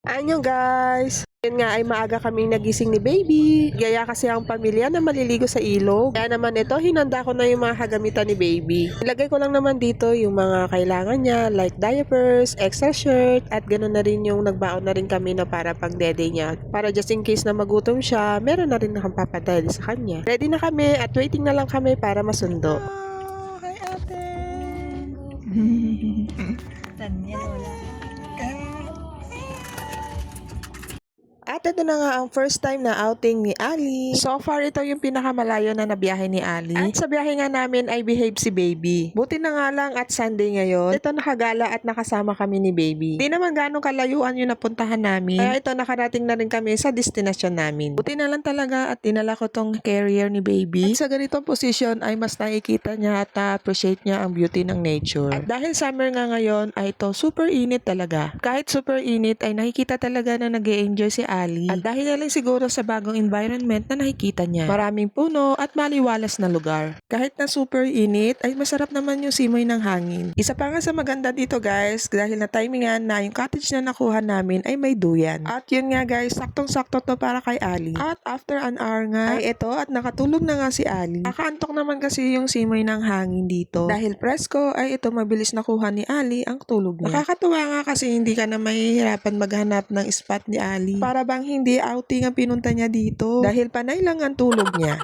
Anyo guys! Yun nga ay maaga kaming nagising ni baby. Gaya kasi ang pamilya na maliligo sa ilog. Kaya naman ito, hinanda ko na yung mga kagamitan ni baby. Ilagay ko lang naman dito yung mga kailangan niya like diapers, extra shirt, at ganoon na rin yung nagbaon na rin kami na para pang dede niya. Para just in case na magutom siya, meron na rin akong papadali sa kanya. Ready na kami at waiting na lang kami para masundo. Oh, hi ate! Tanya Lola. At ito na nga ang first time na outing ni Ali. So far, ito yung pinakamalayo na nabiyahe ni Ali. At sa biyahe nga namin ay behave si baby. Buti na nga lang at Sunday ngayon, ito nakagala at nakasama kami ni baby. Di naman ganong kalayuan yung napuntahan namin. Kaya ito nakarating na rin kami sa destination namin. Buti na lang talaga at dinala ko tong carrier ni baby. At sa ganitong position ay mas nakikita niya at na-appreciate niya ang beauty ng nature. At dahil summer nga ngayon ay ito super init talaga. Kahit super init ay nakikita talaga na nag-e-enjoy si Ali. At dahil na lang siguro sa bagong environment na nakikita niya. Maraming puno at maliwalas na lugar. Kahit na super init ay masarap naman yung simoy ng hangin. Isa pa nga sa maganda dito guys, dahil na timingan na yung cottage na nakuha namin ay may duyan. At yun nga guys, saktong-sakto to para kay Ali. At after an hour nga ay ito at nakatulog na nga si Ali. Nakaantok naman kasi yung simoy ng hangin dito. Dahil presko ay ito mabilis nakuha ni Ali ang tulog niya. Nakakatuwa nga kasi hindi ka na mahihirapan maghanap ng spot ni Ali. Para bang hindi outing ang pinunta niya dito. Dahil panay lang ang tulog niya.